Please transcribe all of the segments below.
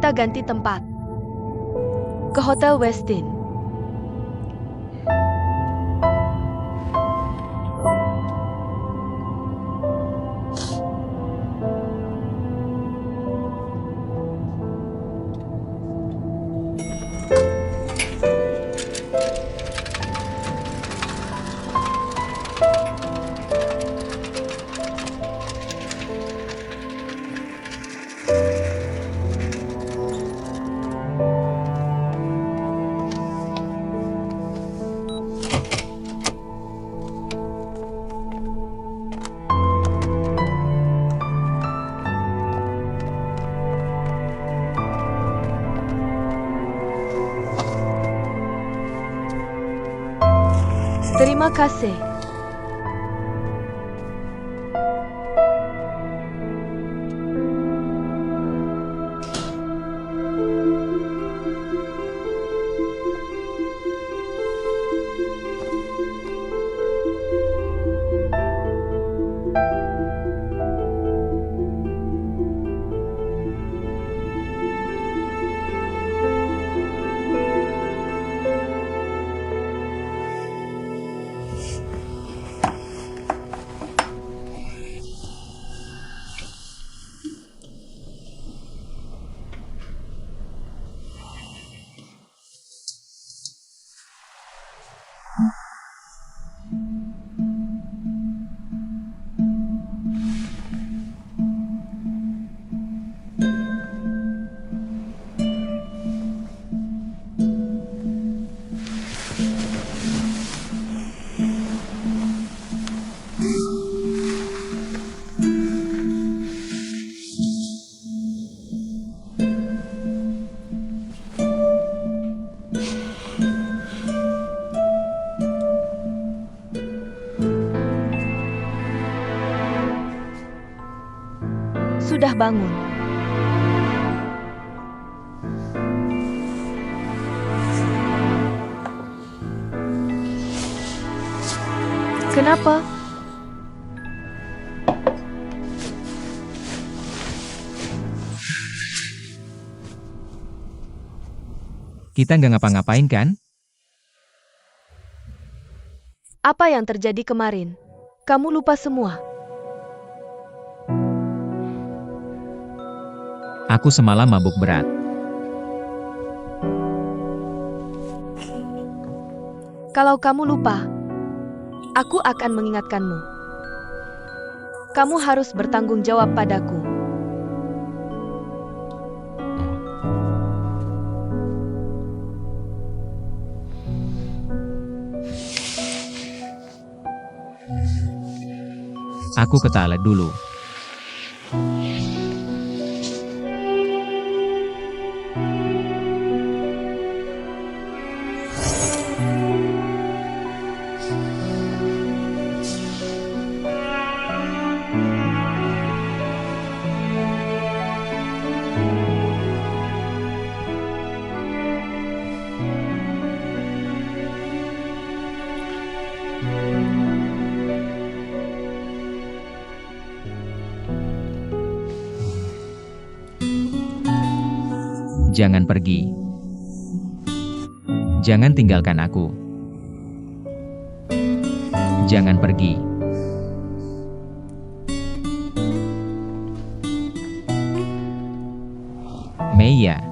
kita ganti tempat. Ke Hotel Westin. Terima kasih. Sudah bangun. Kenapa? Kita nggak ngapa-ngapain kan? Apa yang terjadi kemarin? Kamu lupa semua. Aku semalam mabuk berat. Kalau kamu lupa, aku akan mengingatkanmu. Kamu harus bertanggung jawab padaku. Aku ke toilet dulu. Jangan pergi. Jangan tinggalkan aku. Jangan pergi. Meia.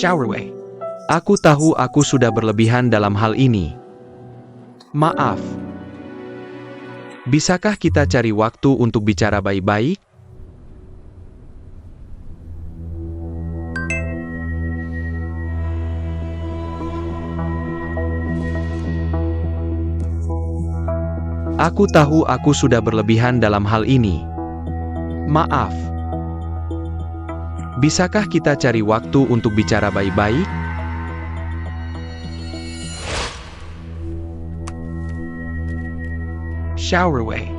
Xiaowei. Aku tahu aku sudah berlebihan dalam hal ini. Maaf. Bisakah kita cari waktu untuk bicara baik-baik? Aku tahu aku sudah berlebihan dalam hal ini. Maaf. Bisakah kita cari waktu untuk bicara baik-baik? Xiaowei.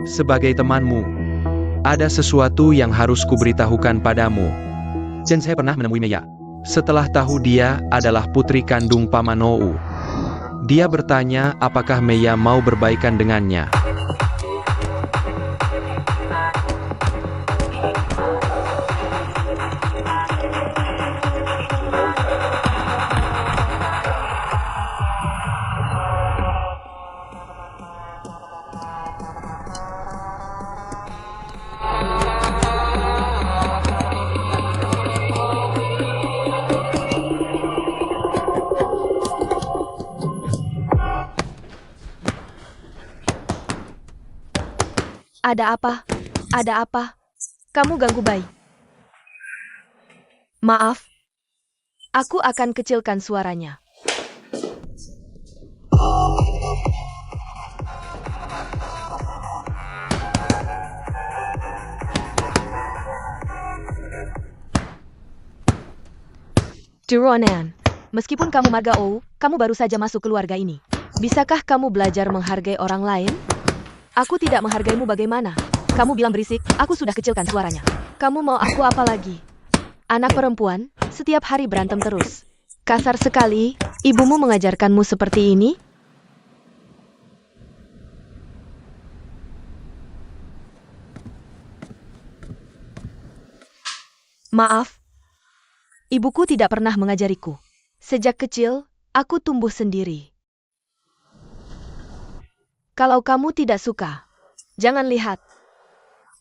Sebagai temanmu, ada sesuatu yang harus kuberitahukan padamu. Chen He pernah menemui Meia. Setelah tahu dia adalah putri kandung Paman Ou, dia bertanya apakah Meia mau berbaikan dengannya. Ada apa? Ada apa? Kamu ganggu Bai. Maaf. Aku akan kecilkan suaranya. Duronan, meskipun kamu marga Ou, kamu baru saja masuk keluarga ini. Bisakah kamu belajar menghargai orang lain? Aku tidak menghargaimu bagaimana? Kamu bilang berisik, aku sudah kecilkan suaranya. Kamu mau aku apa lagi? Anak perempuan, setiap hari berantem terus. Kasar sekali, ibumu mengajarkanmu seperti ini? Maaf, ibuku tidak pernah mengajariku. Sejak kecil, aku tumbuh sendiri. Kalau kamu tidak suka, jangan lihat.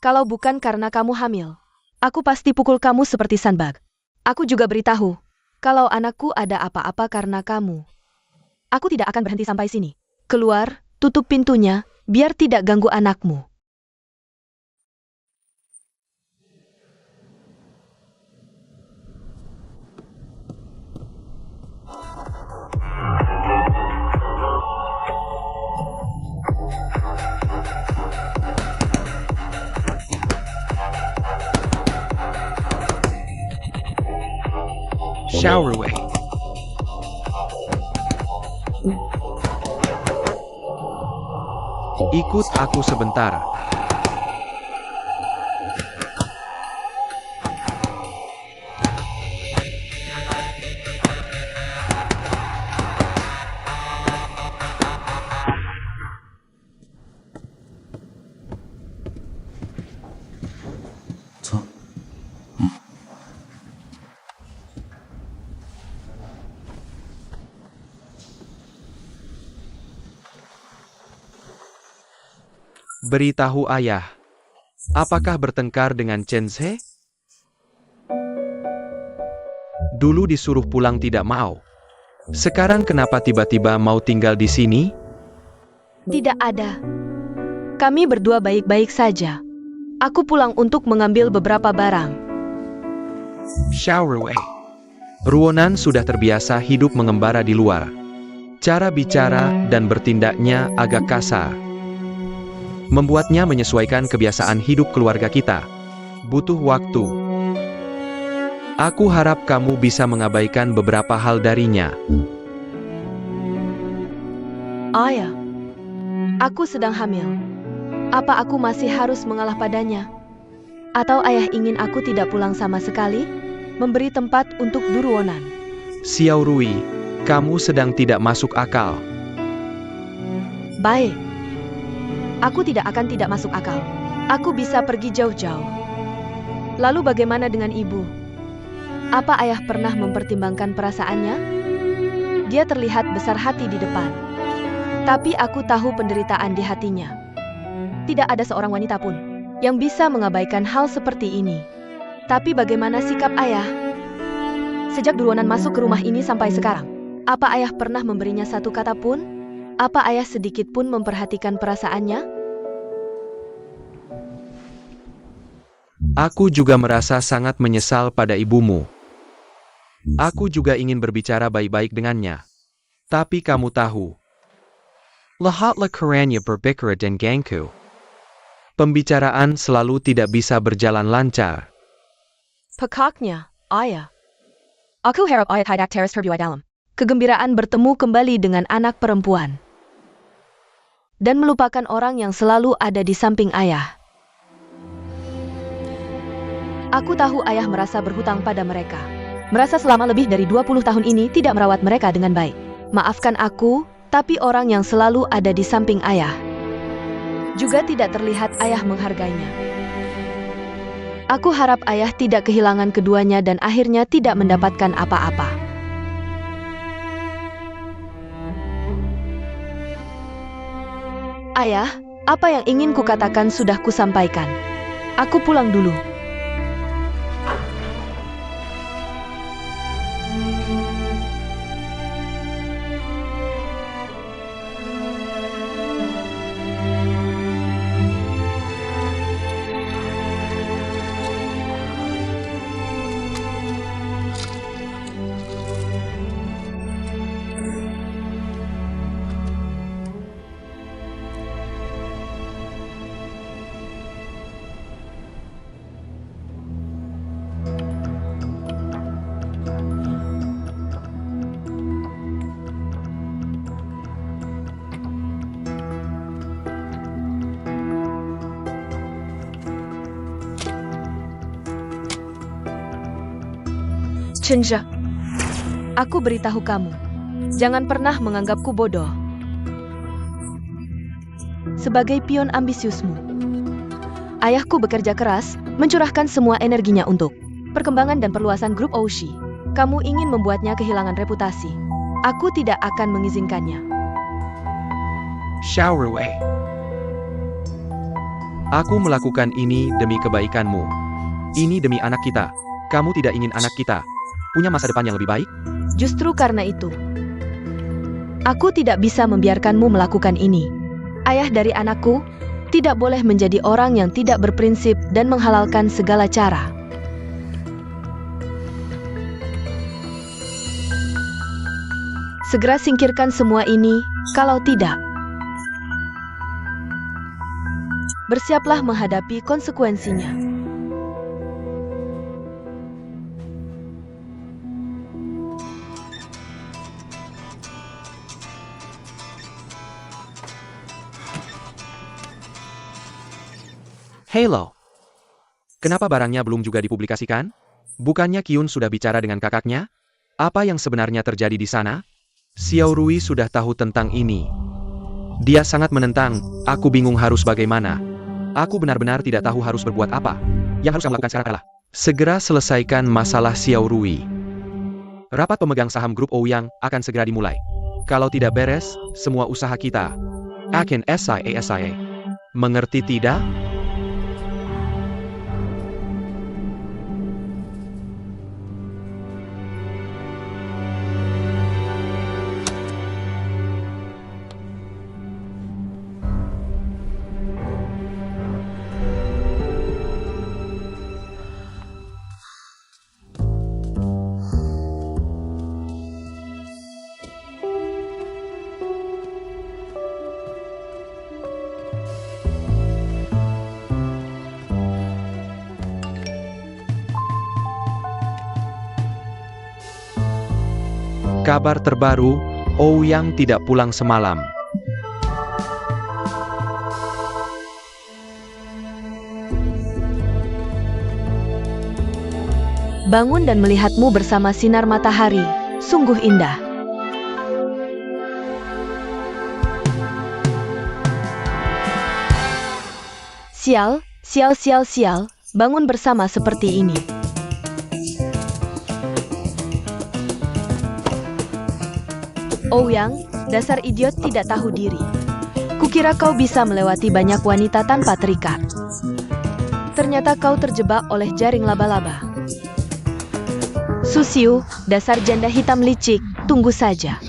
Kalau bukan karena kamu hamil, aku pasti pukul kamu seperti sandbag. Aku juga beritahu, kalau anakku ada apa-apa karena kamu, aku tidak akan berhenti sampai sini. Keluar, tutup pintunya, biar tidak ganggu anakmu. Xiaowei. Ikut aku sebentar. Beritahu ayah, apakah bertengkar dengan Chen He? Dulu disuruh pulang tidak mau. Sekarang kenapa tiba-tiba mau tinggal di sini? Tidak ada. Kami berdua baik-baik saja. Aku pulang untuk mengambil beberapa barang. Xiaowei. Ruonan sudah terbiasa hidup mengembara di luar. Cara bicara dan bertindaknya agak kasar. Membuatnya menyesuaikan kebiasaan hidup keluarga kita. Butuh waktu. Aku harap kamu bisa mengabaikan beberapa hal darinya. Ayah, aku sedang hamil. Apa aku masih harus mengalah padanya? Atau ayah ingin aku tidak pulang sama sekali? Memberi tempat untuk Duronan. Xiao Rui, kamu sedang tidak masuk akal. Baik. Aku tidak akan tidak masuk akal. Aku bisa pergi jauh-jauh. Lalu bagaimana dengan ibu? Apa ayah pernah mempertimbangkan perasaannya? Dia terlihat besar hati di depan. Tapi aku tahu penderitaan di hatinya. Tidak ada seorang wanita pun yang bisa mengabaikan hal seperti ini. Tapi bagaimana sikap ayah? Sejak Duronan masuk ke rumah ini sampai sekarang, apa ayah pernah memberinya satu kata pun? Apa ayah sedikit pun memperhatikan perasaannya? Aku juga merasa sangat menyesal pada ibumu. Aku juga ingin berbicara baik-baik dengannya. Tapi kamu tahu, lahatlah kerennya berbicara dan gangku. Pembicaraan selalu tidak bisa berjalan lancar. Pekaknya, ayah. Aku harap ayah tidak terus terbuai dalam kegembiraan bertemu kembali dengan anak perempuan. Dan melupakan orang yang selalu ada di samping ayah. Aku tahu ayah merasa berhutang pada mereka. Merasa selama lebih dari 20 tahun ini tidak merawat mereka dengan baik. Maafkan aku, tapi orang yang selalu ada di samping ayah juga tidak terlihat ayah menghargainya. Aku harap ayah tidak kehilangan keduanya dan akhirnya tidak mendapatkan apa-apa. Ayah, apa yang ingin kukatakan sudah kusampaikan. Aku pulang dulu. Chenja, aku beritahu kamu, jangan pernah menganggapku bodoh. Sebagai pion ambisiusmu, ayahku bekerja keras, mencurahkan semua energinya untuk perkembangan dan perluasan grup Oushi. Kamu ingin membuatnya kehilangan reputasi. Aku tidak akan mengizinkannya. Xiaorui. Aku melakukan ini demi kebaikanmu. Ini demi anak kita. Kamu tidak ingin anak kita punya masa depan yang lebih baik? Justru karena itu, aku tidak bisa membiarkanmu melakukan ini. Ayah dari anakku tidak boleh menjadi orang yang tidak berprinsip dan menghalalkan segala cara. Segera singkirkan semua ini, kalau tidak, bersiaplah menghadapi konsekuensinya. Halo. Kenapa barangnya belum juga dipublikasikan? Bukannya Kyun sudah bicara dengan kakaknya? Apa yang sebenarnya terjadi di sana? Xiaorui sudah tahu tentang ini. Dia sangat menentang, aku bingung harus bagaimana. Aku benar-benar tidak tahu harus berbuat apa. Yang harus kamu lakukan sekarang adalah segera selesaikan masalah Xiaorui. Rapat pemegang saham grup Ouyang akan segera dimulai. Kalau tidak beres, semua usaha kita akan SIA. Mengerti tidak? Kabar terbaru, Ouyang tidak pulang semalam. Bangun dan melihatmu bersama sinar matahari, sungguh indah. Sial, bangun bersama seperti ini. Ouyang, dasar idiot tidak tahu diri. Kukira kau bisa melewati banyak wanita tanpa terikat. Ternyata kau terjebak oleh jaring laba-laba. Susiu, dasar janda hitam licik, tunggu saja.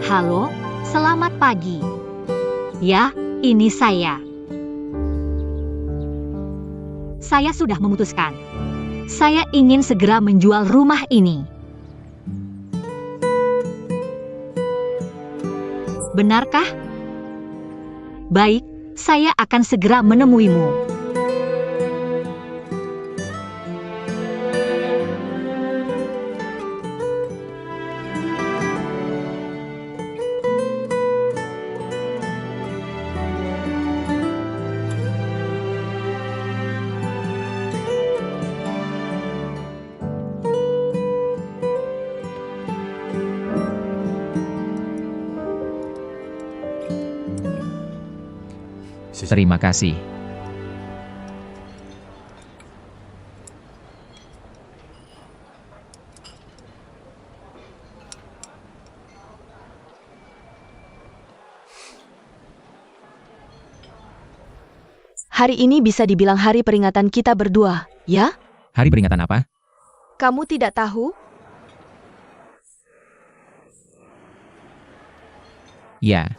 Halo, selamat pagi. Ya, ini saya. Saya sudah memutuskan. Saya ingin segera menjual rumah ini. Benarkah? Baik, saya akan segera menemuimu. Terima kasih. Hari ini bisa dibilang hari peringatan kita berdua, ya? Hari peringatan apa? Kamu tidak tahu? Ya.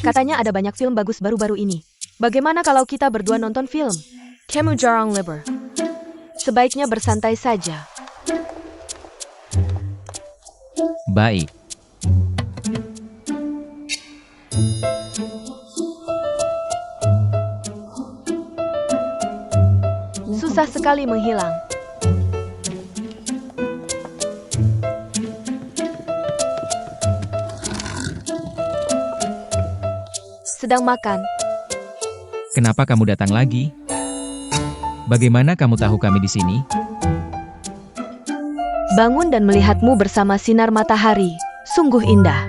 Katanya ada banyak film bagus baru-baru ini. Bagaimana kalau kita berdua nonton film? Kamu jarang lebar. Sebaiknya bersantai saja. Baik. Susah sekali menghilang. Sedang makan. Kenapa kamu datang lagi? Bagaimana kamu tahu kami di sini? Bangun dan melihatmu bersama sinar matahari. Sungguh indah.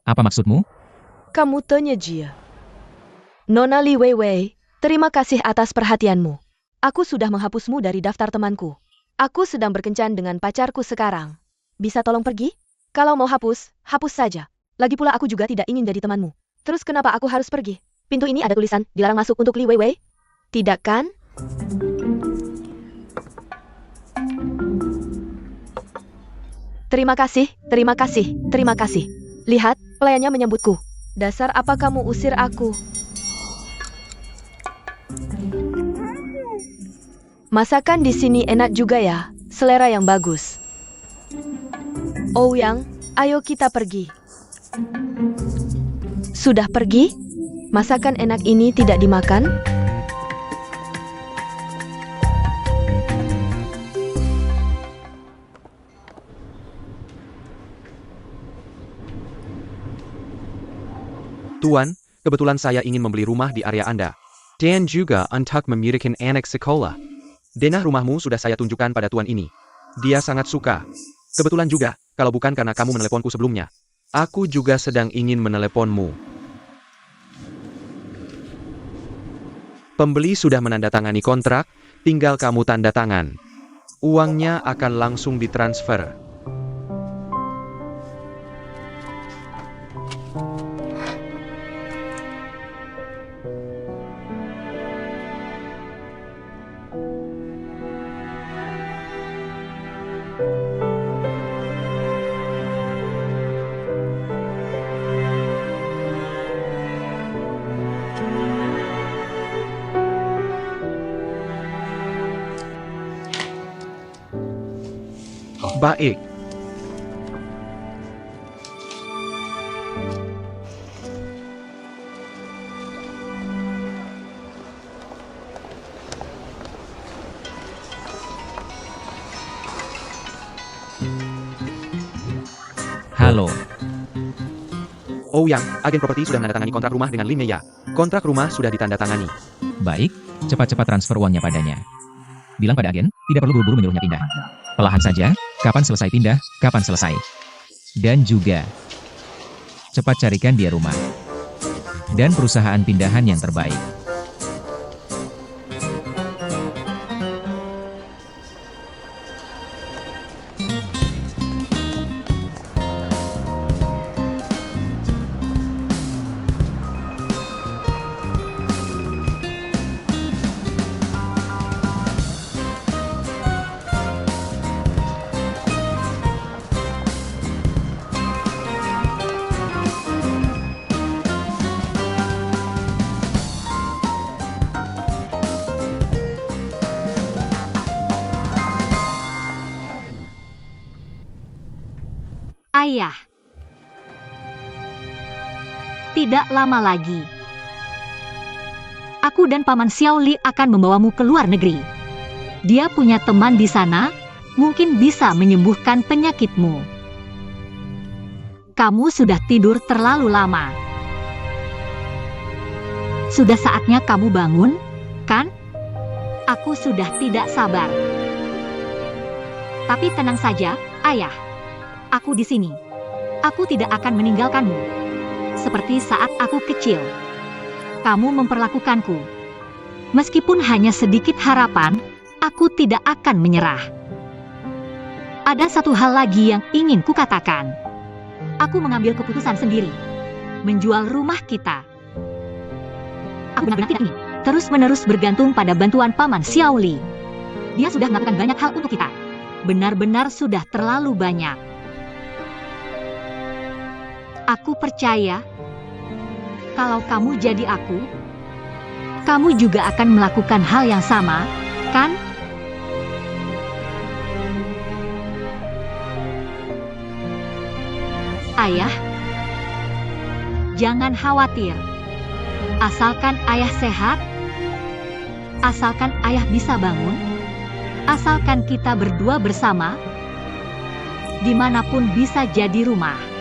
Apa maksudmu? Kamu tanya Jia. Nona Li Weiwei, terima kasih atas perhatianmu. Aku sudah menghapusmu dari daftar temanku. Aku sedang berkencan dengan pacarku sekarang. Bisa tolong pergi? Kalau mau hapus, hapus saja. Lagi pula aku juga tidak ingin jadi temanmu. Terus kenapa aku harus pergi? Pintu ini ada tulisan, dilarang masuk untuk Li Weiwei. Tidak kan? Terima kasih, terima kasih, terima kasih. Lihat, pelayannya menyambutku. Dasar apa kamu usir aku? Masakan di sini enak juga ya, selera yang bagus. Oh Yang, ayo kita pergi. Sudah pergi? Masakan enak ini tidak dimakan? Tuan, kebetulan saya ingin membeli rumah di area Anda. Dan juga untuk memiliki anak sekolah. Denah rumahmu sudah saya tunjukkan pada tuan ini. Dia sangat suka. Kebetulan juga, kalau bukan karena kamu meneleponku sebelumnya. Aku juga sedang ingin meneleponmu. Pembeli sudah menandatangani kontrak, tinggal kamu tanda tangan. Uangnya akan langsung ditransfer. Baik. Halo, Oh Yang, agen properti sudah menandatangani kontrak rumah dengan Lin Meya. Kontrak rumah sudah ditandatangani. baik, cepat-cepat transfer uangnya padanya. Bilang pada agen, tidak perlu buru-buru menyuruhnya pindah. Perlahan saja, kapan selesai pindah, kapan selesai. Dan juga, cepat carikan dia rumah. Dan perusahaan pindahan yang terbaik. Ayah. Tidak lama lagi. Aku dan Paman Xiao Li akan membawamu ke luar negeri. Dia punya teman di sana, mungkin bisa menyembuhkan penyakitmu. Kamu sudah tidur terlalu lama. Sudah saatnya kamu bangun, kan? Aku sudah tidak sabar. Tapi tenang saja, Ayah. Aku di sini. Aku tidak akan meninggalkanmu. Seperti saat aku kecil. Kamu memperlakukanku. Meskipun hanya sedikit harapan, aku tidak akan menyerah. Ada satu hal lagi yang ingin kukatakan. Aku mengambil keputusan sendiri. Menjual rumah kita. Aku benar-benar tidak ingin terus-menerus bergantung pada bantuan Paman Xiao Li. Dia sudah melakukan banyak hal untuk kita. Benar-benar sudah terlalu banyak. Aku percaya, kalau kamu jadi aku, kamu juga akan melakukan hal yang sama, kan? Ayah, jangan khawatir. Asalkan ayah sehat, asalkan ayah bisa bangun, asalkan kita berdua bersama, dimanapun bisa jadi rumah.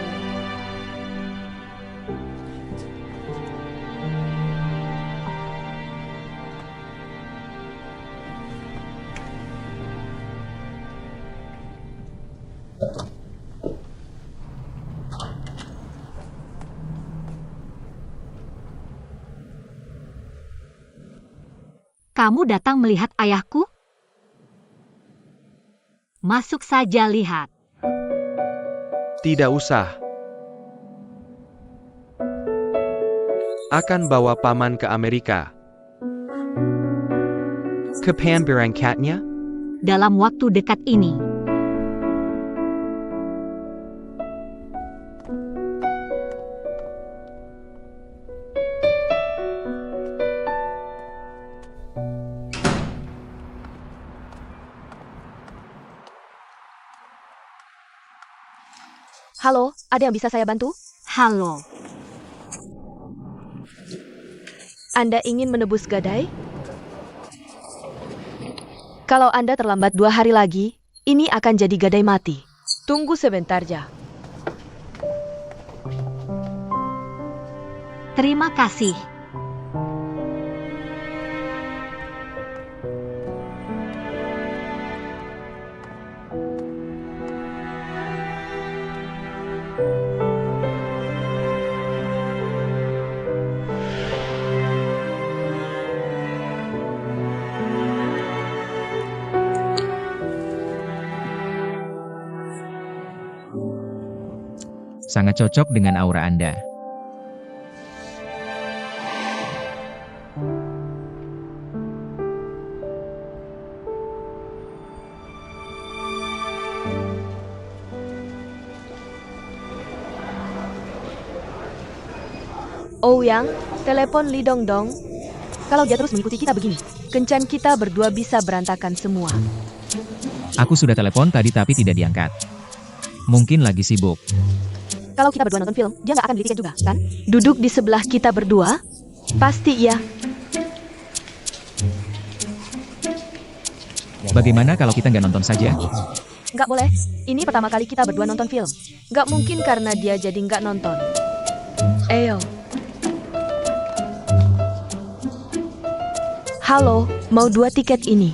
Kamu datang melihat ayahku? Masuk saja lihat. Tidak usah. Akan bawa paman ke Amerika. Kapan berangkatnya? Dalam waktu dekat ini. Halo, ada yang bisa saya bantu? Halo. Anda ingin menebus gadai? Kalau Anda terlambat 2 hari lagi, ini akan jadi gadai mati. Tunggu sebentar ya. Terima kasih. Sangat cocok dengan aura Anda. Oh Yang, telepon Li Dongdong. Kalau dia terus mengikuti kita begini, kencan kita berdua bisa berantakan semua. Aku sudah telepon tadi tapi tidak diangkat. Mungkin lagi sibuk. Kalau kita berdua nonton film, dia nggak akan beli tiket juga, kan? Duduk di sebelah kita berdua? Pasti iya. Bagaimana kalau kita nggak nonton saja? Nggak boleh. Ini pertama kali kita berdua nonton film. Nggak mungkin karena dia jadi nggak nonton. Ayo. Halo, mau 2 tiket ini?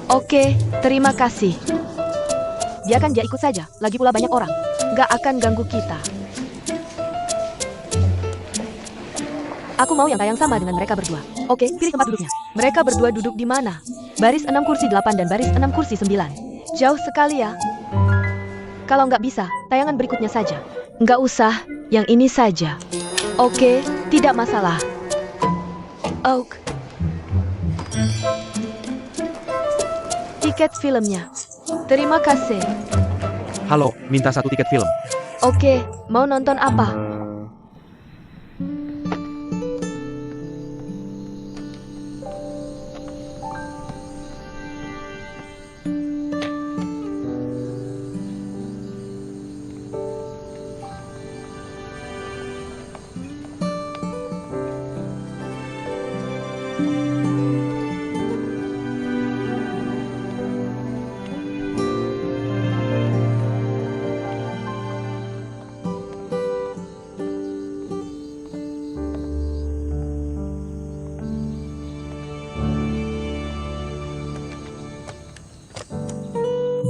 Oke, terima kasih. Biarkan dia ikut saja, lagi pula banyak orang. Nggak akan ganggu kita. Aku mau yang tayang sama dengan mereka berdua. Oke, pilih tempat duduknya. Mereka berdua duduk di mana? Baris 6 kursi 8 dan baris 6 kursi 9. Jauh sekali ya. Kalau nggak bisa, tayangan berikutnya saja. Nggak usah, yang ini saja. Oke, tidak masalah. Oak. Tiket filmnya. Terima kasih. Halo, minta 1 tiket film. Oke, mau nonton apa?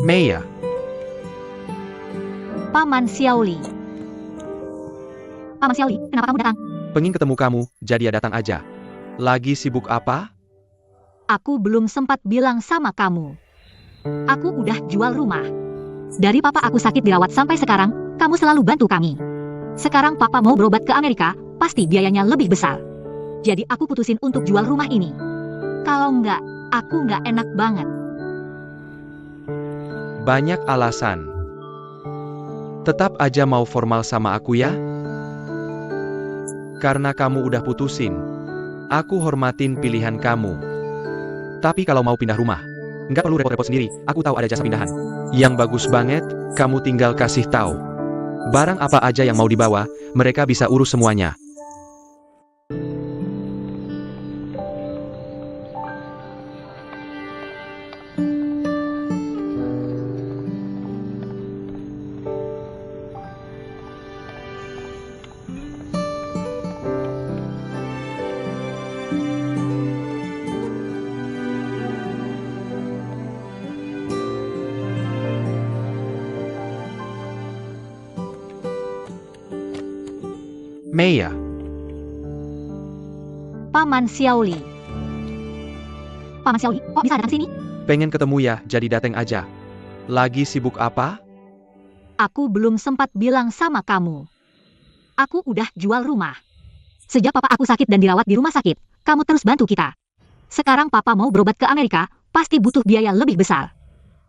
Maya, Paman Xiaoli. Paman Xiaoli, kenapa kamu datang? pengen ketemu kamu, jadi ya datang aja. Lagi sibuk apa? Aku belum sempat bilang sama kamu. Aku udah jual rumah. Dari papa aku sakit dirawat sampai sekarang, kamu selalu bantu kami. Sekarang papa mau berobat ke Amerika, pasti biayanya lebih besar. Jadi aku putusin untuk jual rumah ini. Kalau enggak, aku nggak enak banget. Banyak alasan. Tetap aja mau formal sama aku ya? Karena kamu udah putusin. Aku hormatin pilihan kamu. Tapi kalau mau pindah rumah, nggak perlu repot-repot sendiri, aku tahu ada jasa pindahan. Yang bagus banget, kamu tinggal kasih tahu. Barang apa aja yang mau dibawa, mereka bisa urus semuanya. Maya, Paman Xiaoli. Paman Xiaoli, kok bisa datang sini? pengen ketemu ya, jadi dateng aja. Lagi sibuk apa? Aku belum sempat bilang sama kamu. Aku udah jual rumah. Sejak papa aku sakit dan dirawat di rumah sakit, kamu terus bantu kita. Sekarang papa mau berobat ke Amerika, pasti butuh biaya lebih besar.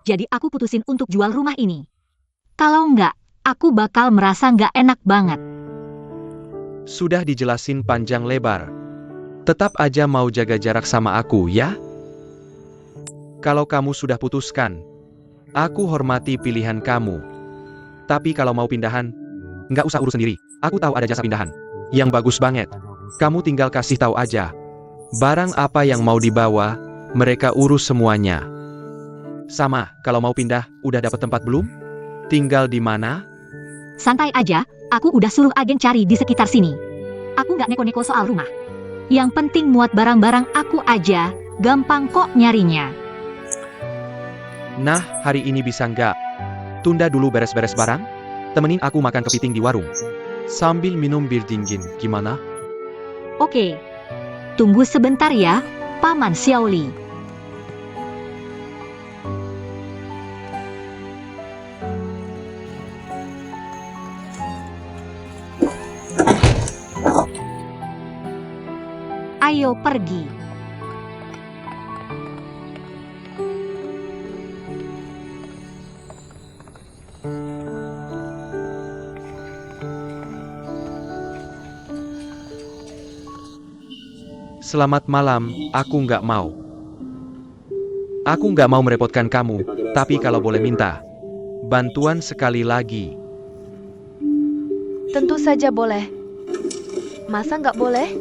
Jadi aku putusin untuk jual rumah ini. Kalau enggak, aku bakal merasa nggak enak banget. Sudah dijelasin panjang lebar. Tetap aja mau jaga jarak sama aku ya? Kalau kamu sudah putuskan, aku hormati pilihan kamu. Tapi kalau mau pindahan, nggak usah urus sendiri. Aku tahu ada jasa pindahan. Yang bagus banget. Kamu tinggal kasih tahu aja. Barang apa yang mau dibawa, mereka urus semuanya. Sama, kalau mau pindah, udah dapat tempat belum? Tinggal di mana? Santai aja, aku udah suruh agen cari di sekitar sini. Aku nggak neko-neko soal rumah. Yang penting muat barang-barang aku aja, gampang kok nyarinya. Nah, hari ini bisa nggak? Tunda dulu beres-beres barang? Temenin aku makan kepiting di warung. Sambil minum bir dingin, gimana? Oke. Tunggu sebentar ya, Paman Xiaoli. Ayo pergi. Selamat malam, aku nggak mau. Aku nggak mau merepotkan kamu, tapi kalau boleh minta bantuan sekali lagi. Tentu saja boleh. Masa nggak boleh?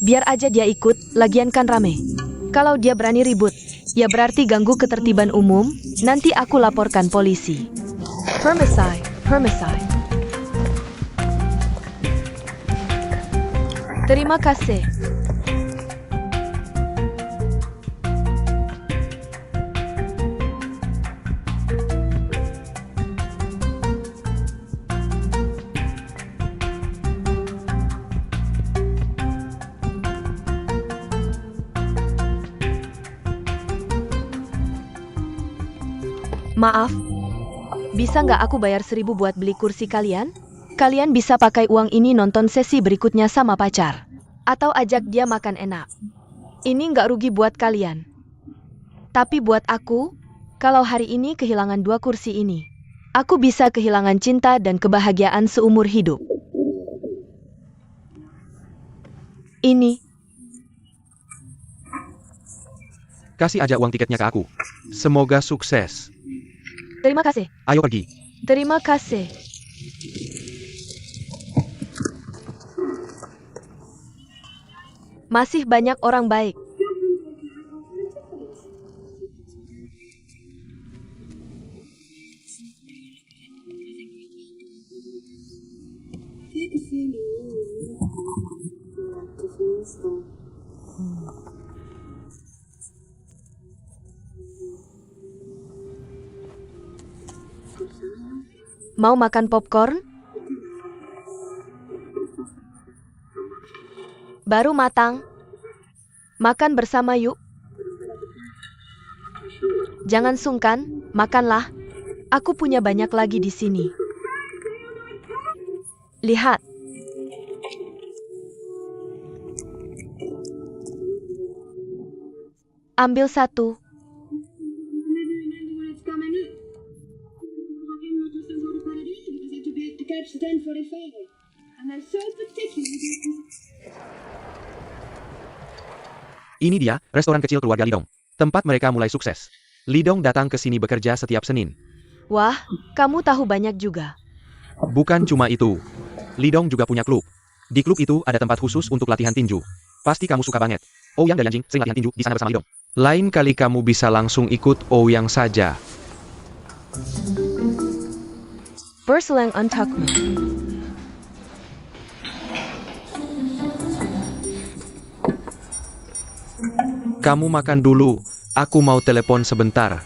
Biar aja dia ikut, lagian kan rame. Kalau dia berani ribut, ya berarti ganggu ketertiban umum, nanti aku laporkan polisi. Homicide, homicide. Terima kasih. Maaf, bisa nggak aku bayar 1.000 buat beli kursi kalian? Kalian bisa pakai uang ini nonton sesi berikutnya sama pacar. Atau ajak dia makan enak. Ini nggak rugi buat kalian. Tapi buat aku, kalau hari ini kehilangan 2 kursi ini, aku bisa kehilangan cinta dan kebahagiaan seumur hidup. Ini. Kasih aja uang tiketnya ke aku. Semoga sukses. Terima kasih. Ayo pergi. Terima kasih. Masih banyak orang baik. Mau makan popcorn? Baru matang. Makan bersama yuk. Jangan sungkan, makanlah. Aku punya banyak lagi di sini. Lihat. Ambil satu. Ini dia, restoran kecil keluarga Lidong. Tempat mereka mulai sukses. Lidong datang ke sini bekerja setiap Senin. Wah, kamu tahu banyak juga. Bukan cuma itu. Lidong juga punya klub. Di klub itu ada tempat khusus untuk latihan tinju. Pasti kamu suka banget. Ouyang dan Yanjing sering latihan tinju di sana bersama Lidong. Lain kali kamu bisa langsung ikut Ouyang saja. Berselang untukmu. Kamu makan dulu. Aku mau telepon sebentar.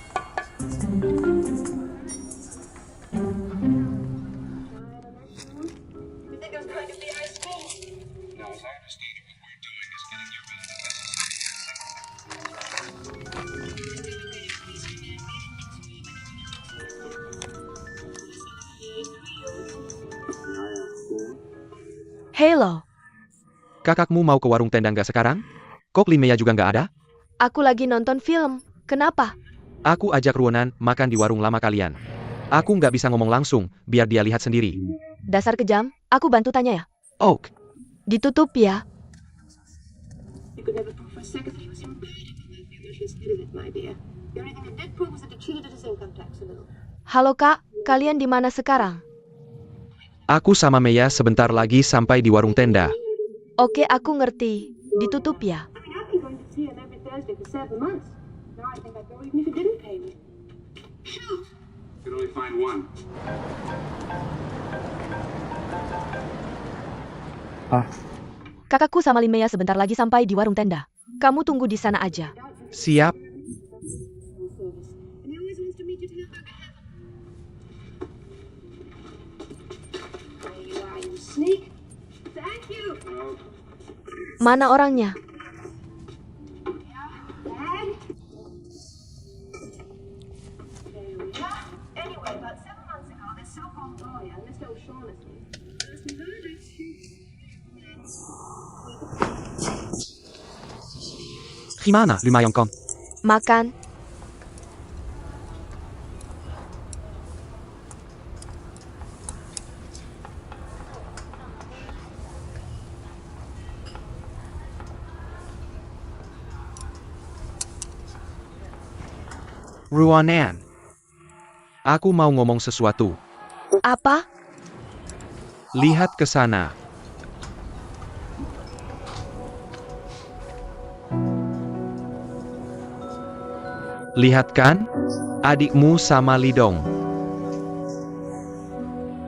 Halo, Kakakmu mau ke warung tenda nggak sekarang? Kok Lin Mei juga nggak ada? aku lagi nonton film. Kenapa? Aku ajak Ruonan makan di warung lama kalian. Aku nggak bisa ngomong langsung, biar dia lihat sendiri. Dasar kejam, aku bantu tanya ya. Oh, Ditutup ya. You could never prove for a second that he was embedded in that delicious internet, my dear. The only thing it did prove was that he cheated at his income tax a little. Halo kak, kalian di mana sekarang? aku sama Meya sebentar lagi sampai di warung tenda. Oke, aku ngerti. Ditutup ya. I mean, I've been going to see him every Thursday for 7 months. Now I think I'd go even if he didn't pay me. Shoot! Could only find one. Kakakku sama Lin Mei sebentar lagi sampai di warung tenda. Kamu tunggu di sana aja. Siap. Service. And he always wants to meet you to have burger heaven. There you are, you sneak. Thank you! Mana orangnya? Dad? There we are. Anyway, about 7 months ago, this so-called lawyer, Mr. O'Shaughnessy, asked me very Gimana, lumayan kon? Makan. Ruonan. Aku mau ngomong sesuatu. Apa? Lihat ke sana. Lihat kan? Adikmu sama Lidong.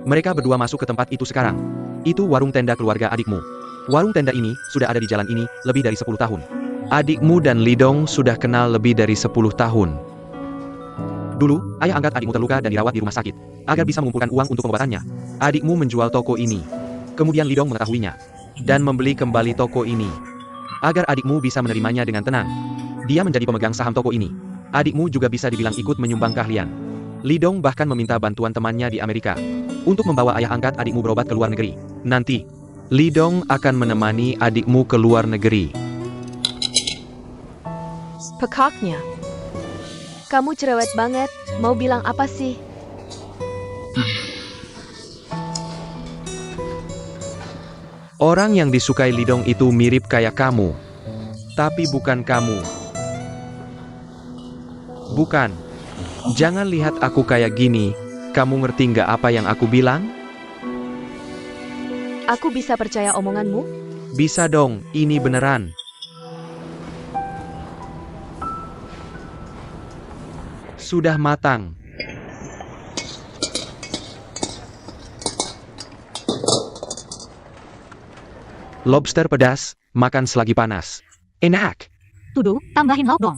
Mereka berdua masuk ke tempat itu sekarang. Itu warung tenda keluarga adikmu. Warung tenda ini sudah ada di jalan ini lebih dari 10 tahun. Adikmu dan Lidong sudah kenal lebih dari 10 tahun. Dulu, ayah angkat adikmu terluka dan dirawat di rumah sakit. Agar bisa mengumpulkan uang untuk pengobatannya, adikmu menjual toko ini. Kemudian Lidong mengetahuinya dan membeli kembali toko ini. Agar adikmu bisa menerimanya dengan tenang. Dia menjadi pemegang saham toko ini. Adikmu juga bisa dibilang ikut menyumbang keahlian. Lidong bahkan meminta bantuan temannya di Amerika untuk membawa ayah angkat adikmu berobat ke luar negeri. Nanti, Lidong akan menemani adikmu ke luar negeri. Pekaknya. Kamu cerewet banget, mau bilang apa sih? Orang yang disukai Lidong itu mirip kayak kamu. Tapi bukan kamu. Bukan. Jangan lihat aku kayak gini. Kamu ngerti nggak apa yang aku bilang? Aku bisa percaya omonganmu? Bisa dong, ini beneran. Sudah matang. Lobster pedas, makan selagi panas. Enak. Tudu, tambahin lauk dong.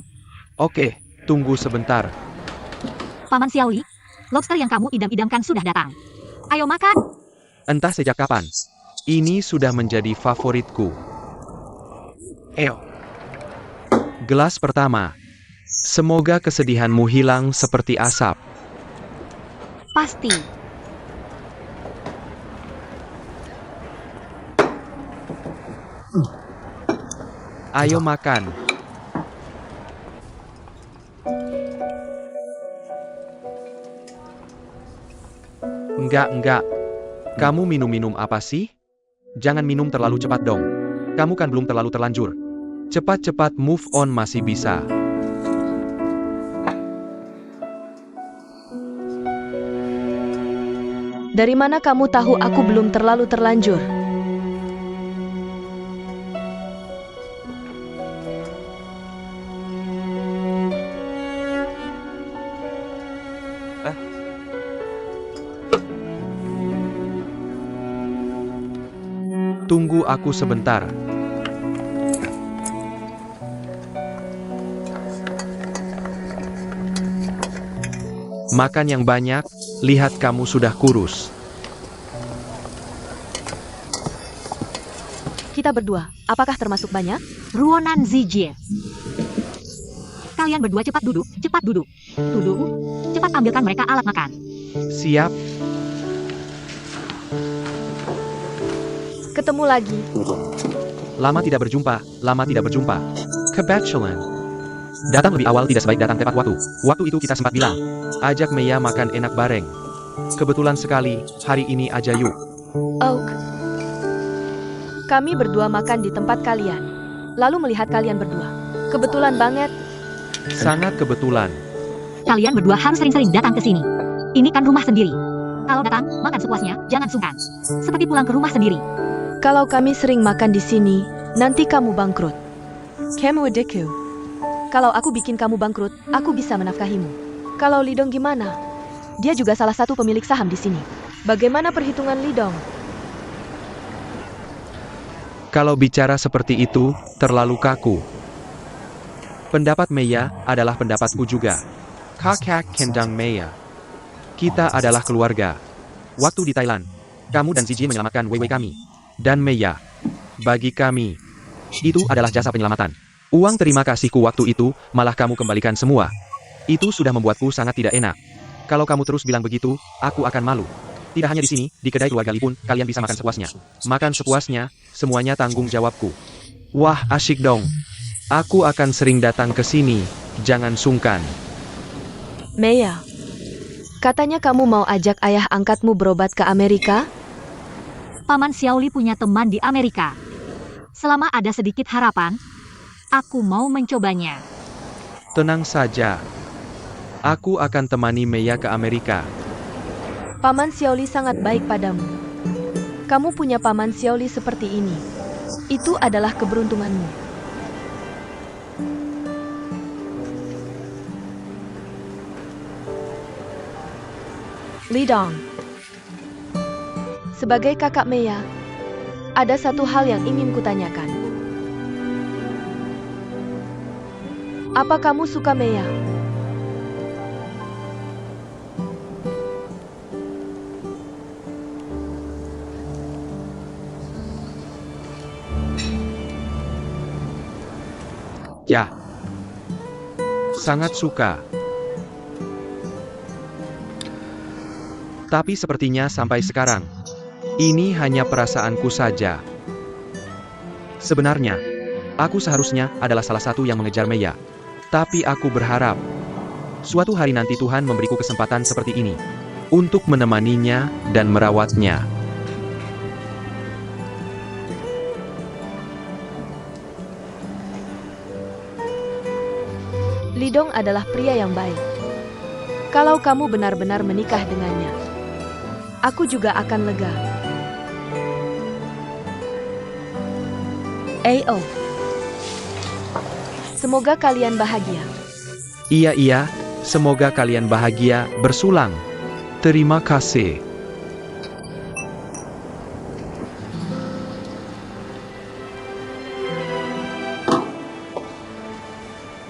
Oke, tunggu sebentar. Paman Xiaoli, lobster yang kamu idam-idamkan sudah datang. Ayo makan. Entah sejak kapan. Ini sudah menjadi favoritku. Eo. Gelas pertama. Semoga kesedihanmu hilang seperti asap. Pasti. Ayo makan. Enggak. Kamu minum-minum apa sih? Jangan minum terlalu cepat dong. Kamu kan belum terlalu terlanjur. Cepat-cepat move on masih bisa. Dari mana kamu tahu aku belum terlalu terlanjur? Tunggu aku sebentar. Makan yang banyak, lihat kamu sudah kurus. Kita berdua, apakah termasuk banyak? Ruonan Zijie. Kalian berdua cepat duduk. Tudu, cepat ambilkan mereka alat makan. Siap. Ketemu lagi. Lama tidak berjumpa. Kebetulan. Datang lebih awal tidak sebaik datang tepat waktu. Waktu itu kita sempat bilang, ajak Maya makan enak bareng. Kebetulan sekali, hari ini aja yuk. Oak. Kami berdua makan di tempat kalian. Lalu melihat kalian berdua. Kebetulan banget. Sangat kebetulan. Kalian berdua harus sering-sering datang ke sini. Ini kan rumah sendiri. Kalau datang, makan sepuasnya, jangan sungkan. Seperti pulang ke rumah sendiri. Kalau kami sering makan di sini, nanti kamu bangkrut. Kamu adikku. Kalau aku bikin kamu bangkrut, aku bisa menafkahimu. Kalau Lidong gimana? Dia juga salah satu pemilik saham di sini. Bagaimana perhitungan Lidong? Kalau bicara seperti itu, terlalu kaku. Pendapat Maya adalah pendapatku juga. Kakak Kendang Maya. Kita adalah keluarga. Waktu di Thailand, kamu dan Zijie menyelamatkan Weiwei kami. Dan Maya. Bagi kami, itu adalah jasa penyelamatan. Uang terima kasihku waktu itu, malah kamu kembalikan semua. Itu sudah membuatku sangat tidak enak. Kalau kamu terus bilang begitu, aku akan malu. Tidak hanya di sini, di kedai keluarga Li pun, kalian bisa makan sepuasnya. Makan sepuasnya, semuanya tanggung jawabku. Wah, asyik dong. Aku akan sering datang ke sini, jangan sungkan. Maya, katanya kamu mau ajak ayah angkatmu berobat ke Amerika? Paman Xiaoli punya teman di Amerika. Selama ada sedikit harapan, aku mau mencobanya. Tenang saja. Aku akan temani Maya ke Amerika. Paman Xiaoli sangat baik padamu. Kamu punya paman Xiaoli seperti ini. Itu adalah keberuntunganmu. Lidong. Sebagai kakak Maya, ada satu hal yang ingin kutanyakan. Apa kamu suka Maya? Ya. Sangat suka. Tapi sepertinya sampai sekarang, ini hanya perasaanku saja. Sebenarnya, aku seharusnya adalah salah satu yang mengejar Maya. Tapi aku berharap, suatu hari nanti Tuhan memberiku kesempatan seperti ini, untuk menemaninya dan merawatnya. Lidong adalah pria yang baik. Kalau kamu benar-benar menikah dengannya, aku juga akan lega. Oh. Semoga kalian bahagia. Iya, semoga kalian bahagia bersulang. Terima kasih.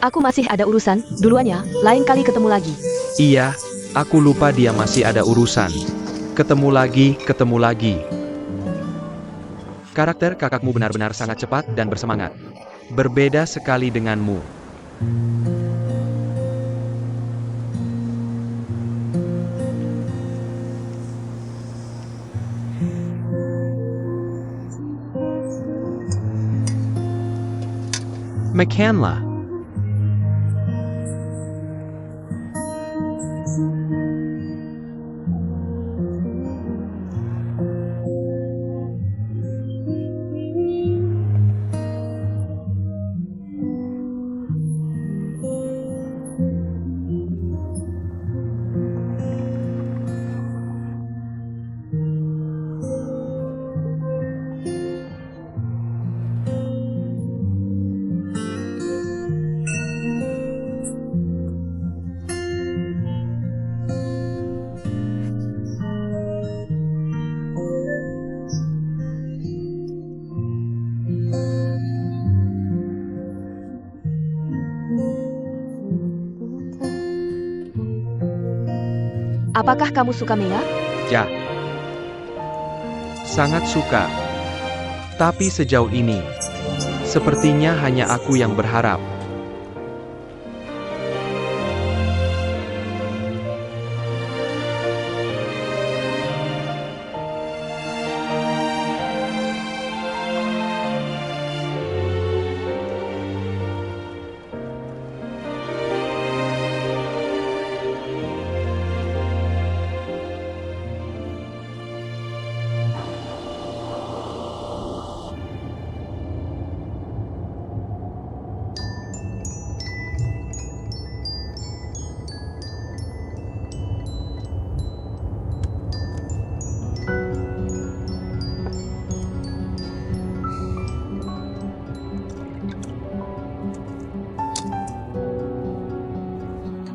Aku masih ada urusan, duluan ya, lain kali ketemu lagi. Iya, aku lupa dia masih ada urusan. Ketemu lagi. Karakter kakakmu benar-benar sangat cepat dan bersemangat. Berbeda sekali denganmu. McCandla. Apakah kamu suka Maya? Ya. Sangat suka. Tapi sejauh ini, sepertinya hanya aku yang berharap.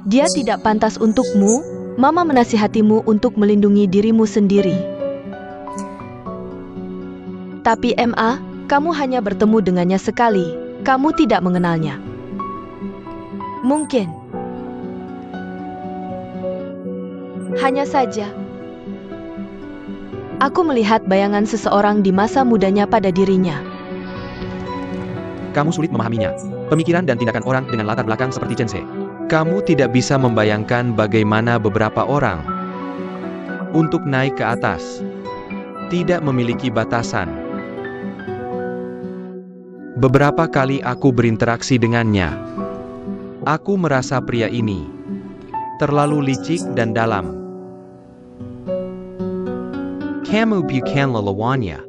Dia tidak pantas untukmu. Mama menasihatimu untuk melindungi dirimu sendiri. Tapi Ma, kamu hanya bertemu dengannya sekali. Kamu tidak mengenalnya. Mungkin. Hanya saja, aku melihat bayangan seseorang di masa mudanya pada dirinya. Kamu sulit memahaminya. Pemikiran dan tindakan orang dengan latar belakang seperti Chense. Kamu tidak bisa membayangkan bagaimana beberapa orang untuk naik ke atas tidak memiliki batasan. Beberapa kali aku berinteraksi dengannya. Aku merasa pria ini terlalu licik dan dalam. Kamu bukan lawannya.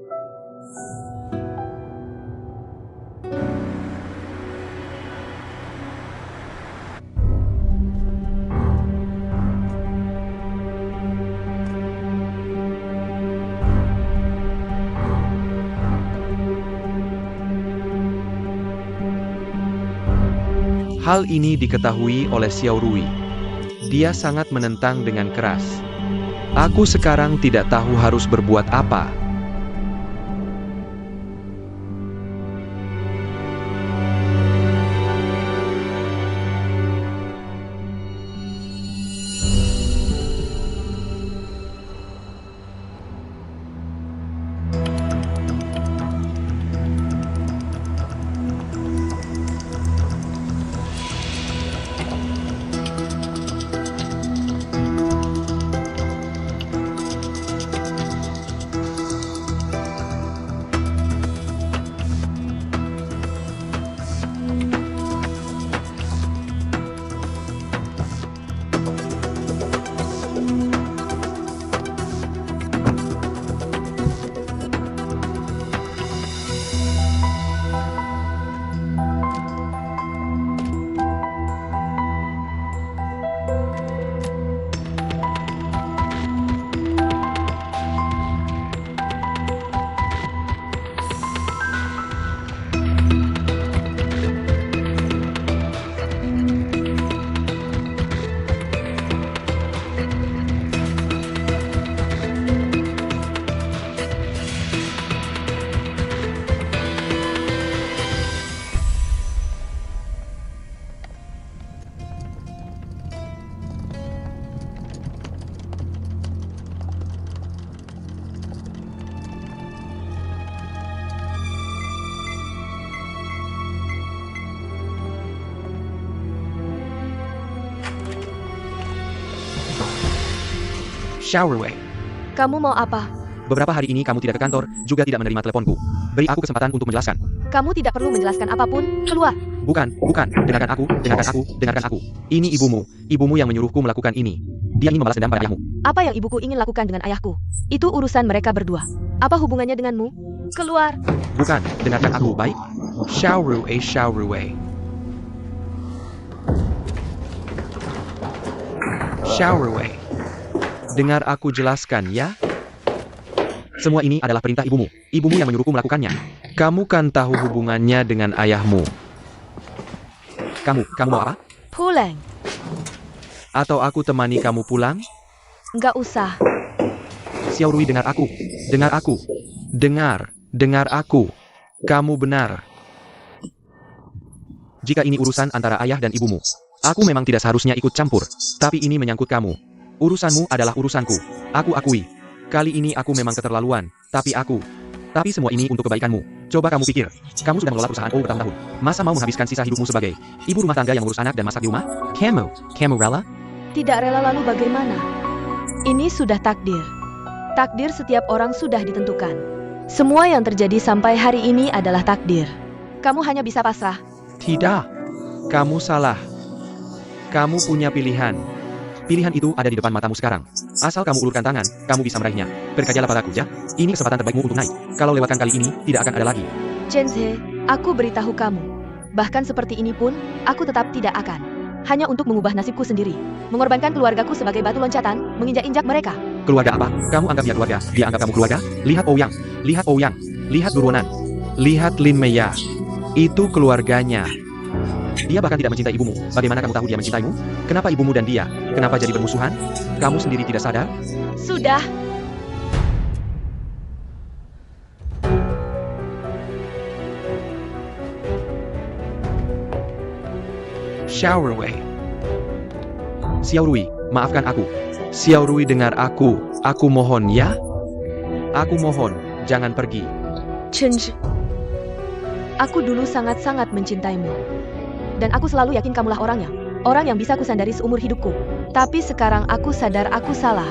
Hal ini diketahui oleh Xiao Rui. Dia sangat menentang dengan keras. Aku sekarang tidak tahu harus berbuat apa. Showerway. Kamu mau apa? Beberapa hari ini kamu tidak ke kantor, juga tidak menerima teleponku. Beri aku kesempatan untuk menjelaskan. Kamu tidak perlu menjelaskan apapun. Keluar. Bukan. Dengarkan aku. Ini ibumu yang menyuruhku melakukan ini. Dia ingin membalas dendam pada ayahmu. Apa yang ibuku ingin lakukan dengan ayahku? Itu urusan mereka berdua. Apa hubungannya denganmu? Keluar. Bukan, dengarkan aku, baik? Showerway. Dengar aku jelaskan, ya? Semua ini adalah perintah ibumu. Ibumu yang menyuruhku melakukannya. Kamu kan tahu hubungannya dengan ayahmu. Kamu mau apa? Pulang. Atau aku temani kamu pulang? Nggak usah. Xiaorui, dengar aku. Dengar aku. Kamu benar. Jika ini urusan antara ayah dan ibumu, aku memang tidak seharusnya ikut campur. Tapi ini menyangkut kamu. Urusanmu adalah urusanku. Aku akui. Kali ini aku memang keterlaluan. Tapi semua ini untuk kebaikanmu. Coba kamu pikir. Kamu sudah mengelola perusahaan bertahun-tahun. Masa mau menghabiskan sisa hidupmu sebagai ibu rumah tangga yang mengurus anak dan masak di rumah? Kamu rela? Tidak rela lalu bagaimana? Ini sudah takdir. Takdir setiap orang sudah ditentukan. Semua yang terjadi sampai hari ini adalah takdir. Kamu hanya bisa pasrah. Tidak. Kamu salah. Kamu punya pilihan. Pilihan itu ada di depan matamu sekarang. Asal kamu ulurkan tangan, kamu bisa meraihnya. Percayalah padaku, ya. Ini kesempatan terbaikmu untuk naik. Kalau lewatkan kali ini, tidak akan ada lagi. Chenze, aku beritahu kamu. Bahkan seperti ini pun, aku tetap tidak akan. Hanya untuk mengubah nasibku sendiri. Mengorbankan keluargaku sebagai batu loncatan, menginjak-injak mereka. Keluarga apa? Kamu anggap dia keluarga. Dia anggap kamu keluarga. Lihat Ouyang. Lihat Duruonan. Lihat Lin Meya. Itu keluarganya. Dia bahkan tidak mencintai ibumu. Bagaimana kamu tahu dia mencintaimu? Kenapa ibumu dan dia? Kenapa jadi bermusuhan? Kamu sendiri tidak sadar? Sudah. Showerway. Xiaorui, maafkan aku. Xiaorui, dengar aku. Aku mohon, ya? Aku mohon, jangan pergi. Chenze. Aku dulu sangat-sangat mencintaimu. Dan aku selalu yakin kamulah orangnya. Orang yang bisa kusandari seumur hidupku. Tapi sekarang aku sadar aku salah.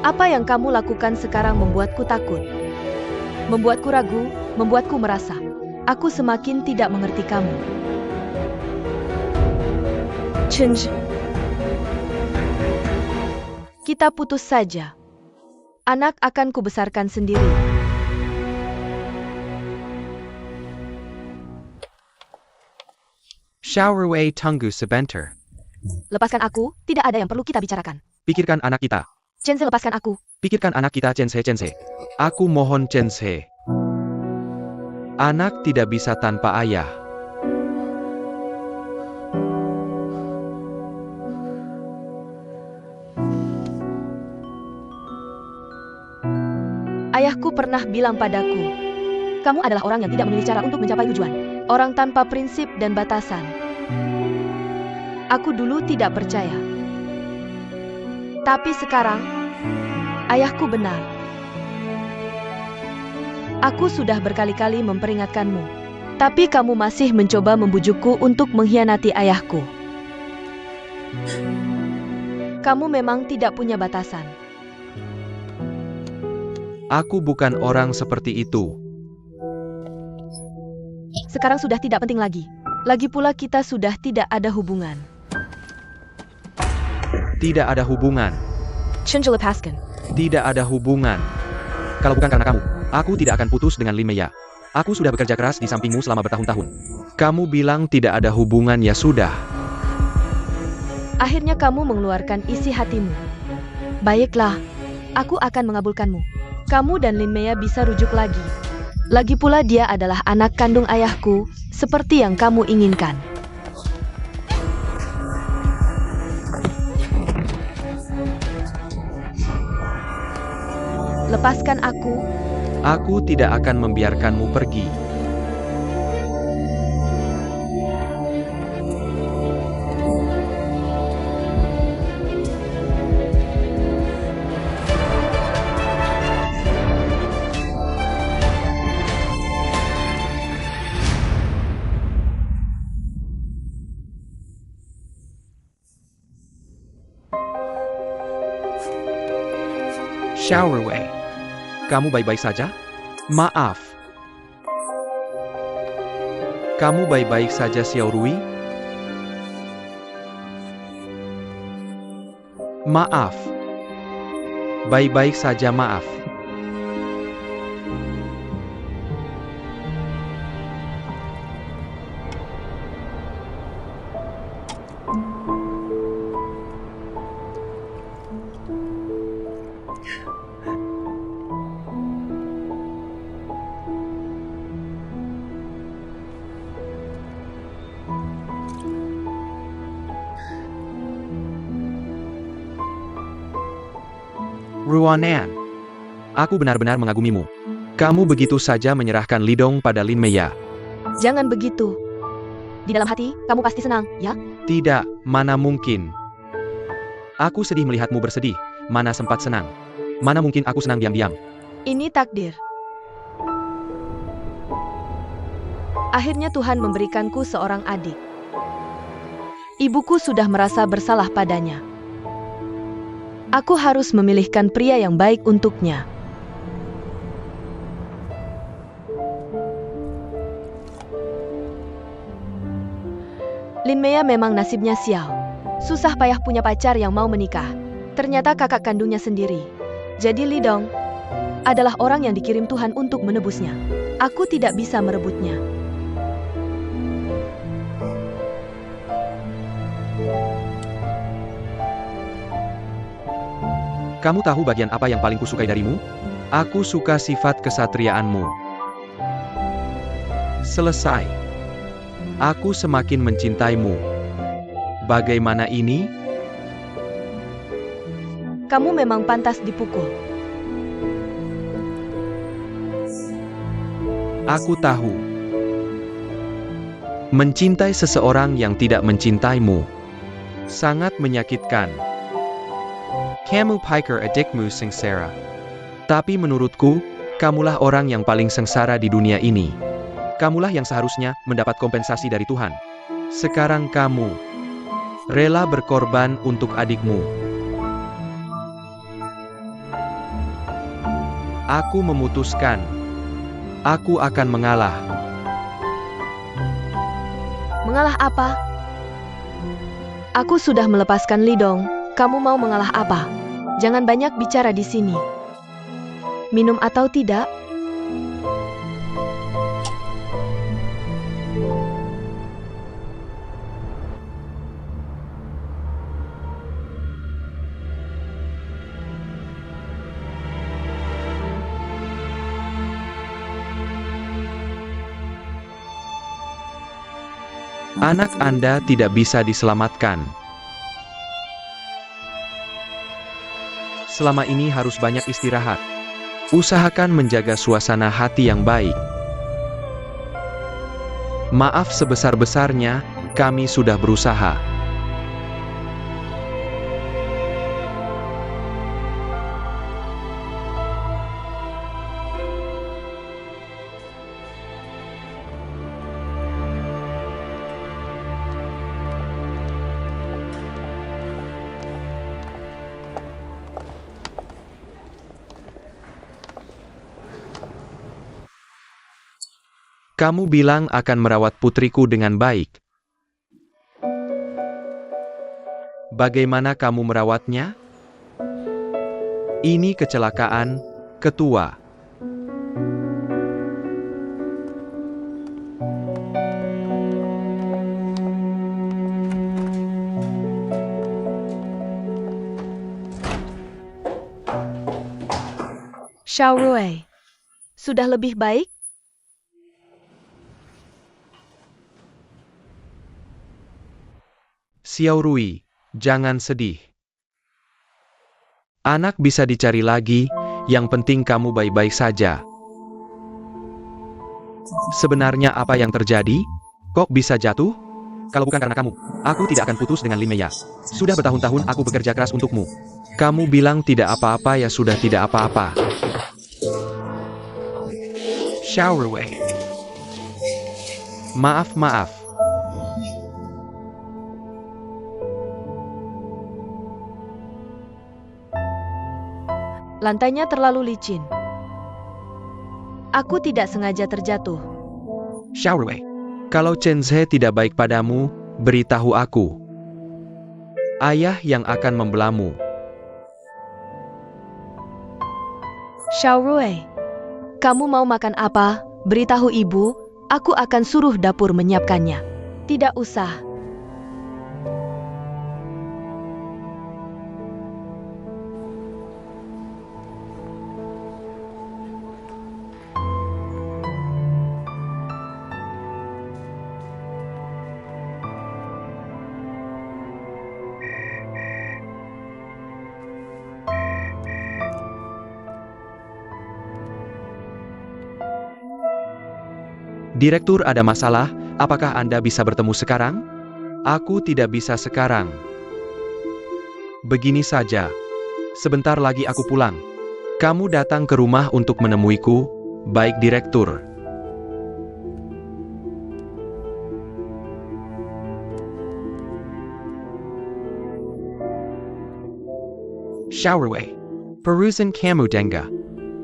Apa yang kamu lakukan sekarang membuatku takut. Membuatku ragu, membuatku merasa. Aku semakin tidak mengerti kamu. Chenze. Kita putus saja. Anak akan kubesarkan sendiri. Showerway, tunggu sebentar. Lepaskan aku, tidak ada yang perlu kita bicarakan. Pikirkan anak kita. Chenze, lepaskan aku. Pikirkan anak kita, Chenze. Aku mohon, Chenze. Anak tidak bisa tanpa ayah. Ayahku pernah bilang padaku, kamu adalah orang yang tidak memilih cara untuk mencapai tujuan. Orang tanpa prinsip dan batasan. Aku dulu tidak percaya. Tapi sekarang, ayahku benar. Aku sudah berkali-kali memperingatkanmu. Tapi kamu masih mencoba membujukku untuk mengkhianati ayahku. Kamu memang tidak punya batasan. Aku bukan orang seperti itu. Sekarang sudah tidak penting lagi. Lagi pula kita sudah tidak ada hubungan. Tidak ada hubungan. Shinji lepaskan. Tidak ada hubungan. Kalau bukan karena kamu, aku tidak akan putus dengan Lin Meya. Aku sudah bekerja keras di sampingmu selama bertahun-tahun. Kamu bilang tidak ada hubungan, ya sudah. Akhirnya kamu mengeluarkan isi hatimu. Baiklah, aku akan mengabulkanmu. Kamu dan Lin Meya bisa rujuk lagi. Lagi pula dia adalah anak kandung ayahku, seperti yang kamu inginkan. Lepaskan aku. Aku tidak akan membiarkanmu pergi. Showerway, kamu baik-baik saja? Maaf. Kamu baik-baik saja, Xiao Rui? Maaf. Baik-baik saja, maaf. Ruanan, aku benar-benar mengagumimu. Kamu begitu saja menyerahkan Lidong pada Lin Meya. Jangan begitu. Di dalam hati, kamu pasti senang, ya? Tidak, mana mungkin. Aku sedih melihatmu bersedih, mana sempat senang. Mana mungkin aku senang diam-diam. Ini takdir. Akhirnya Tuhan memberikanku seorang adik. Ibuku sudah merasa bersalah padanya. Aku harus memilihkan pria yang baik untuknya. Lin Meya memang nasibnya sial. Susah payah punya pacar yang mau menikah. Ternyata kakak kandungnya sendiri. Jadi Lidong adalah orang yang dikirim Tuhan untuk menebusnya. Aku tidak bisa merebutnya. Kamu tahu bagian apa yang paling kusukai darimu? Aku suka sifat kesatriaanmu. Selesai. Aku semakin mencintaimu. Bagaimana ini? Kamu memang pantas dipukul. Aku tahu. Mencintai seseorang yang tidak mencintaimu sangat menyakitkan. Kamu pikir adikmu sengsara. Tapi menurutku, kamulah orang yang paling sengsara di dunia ini. Kamulah yang seharusnya mendapat kompensasi dari Tuhan. Sekarang kamu rela berkorban untuk adikmu. Aku memutuskan. Aku akan mengalah. Mengalah apa? Aku sudah melepaskan Lidong. Kamu mau mengalah apa? Jangan banyak bicara di sini. Minum atau tidak? Anak Anda tidak bisa diselamatkan. Selama ini harus banyak istirahat. Usahakan menjaga suasana hati yang baik. Maaf sebesar-besarnya, kami sudah berusaha. Kamu bilang akan merawat putriku dengan baik. Bagaimana kamu merawatnya? Ini kecelakaan, Ketua. Xiaorui, sudah lebih baik? Xiaorui, jangan sedih. Anak bisa dicari lagi, yang penting kamu baik-baik saja. Sebenarnya apa yang terjadi? Kok bisa jatuh? Kalau bukan karena kamu, aku tidak akan putus dengan Lin Meya. Sudah bertahun-tahun aku bekerja keras untukmu. Kamu bilang tidak apa-apa, ya sudah tidak apa-apa. Xiaorui. Maaf. Lantainya terlalu licin. Aku tidak sengaja terjatuh. Xiaorui, kalau Chen Zhe tidak baik padamu, beritahu aku. Ayah yang akan membelamu. Xiaorui, kamu mau makan apa? Beritahu ibu, aku akan suruh dapur menyiapkannya. Tidak usah. Direktur, ada masalah? Apakah Anda bisa bertemu sekarang? Aku tidak bisa sekarang. Begini saja. Sebentar lagi aku pulang. Kamu datang ke rumah untuk menemuiku, baik Direktur. Xiaorui, perusan kamu Dengga.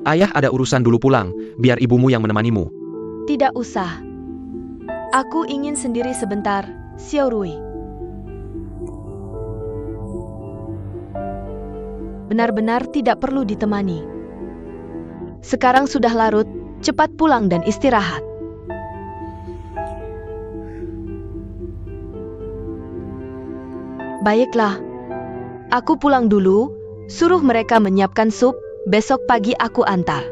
Ayah ada urusan dulu pulang, biar ibumu yang menemanimu. Tidak usah. Aku ingin sendiri sebentar, Xiaorui. Benar-benar tidak perlu ditemani. Sekarang sudah larut, cepat pulang dan istirahat. Baiklah. Aku pulang dulu, suruh mereka menyiapkan sup, besok pagi aku antar.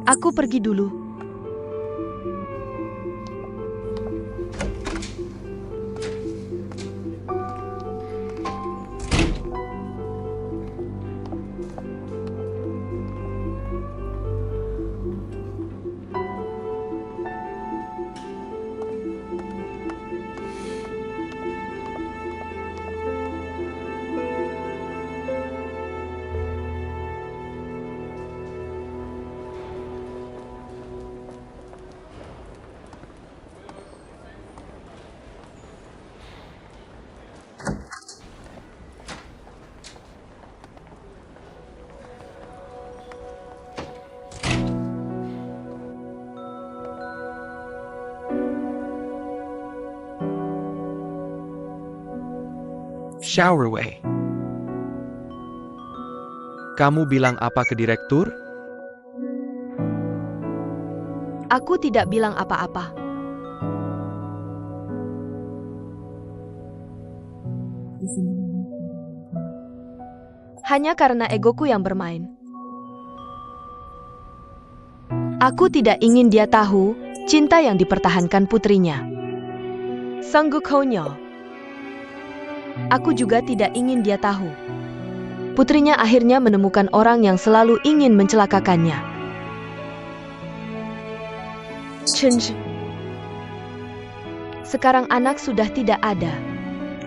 Aku pergi dulu. Xiaorui. Kamu bilang apa ke Direktur? Aku tidak bilang apa-apa. Hanya karena egoku yang bermain. Aku tidak ingin dia tahu cinta yang dipertahankan putrinya. Sang Gu konyol. Aku juga tidak ingin dia tahu. Putrinya akhirnya menemukan orang yang selalu ingin mencelakakannya. Chenj. Sekarang anak sudah tidak ada.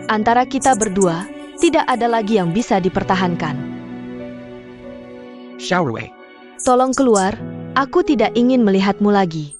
Antara kita berdua, tidak ada lagi yang bisa dipertahankan. Xiao Rui. Tolong keluar, aku tidak ingin melihatmu lagi.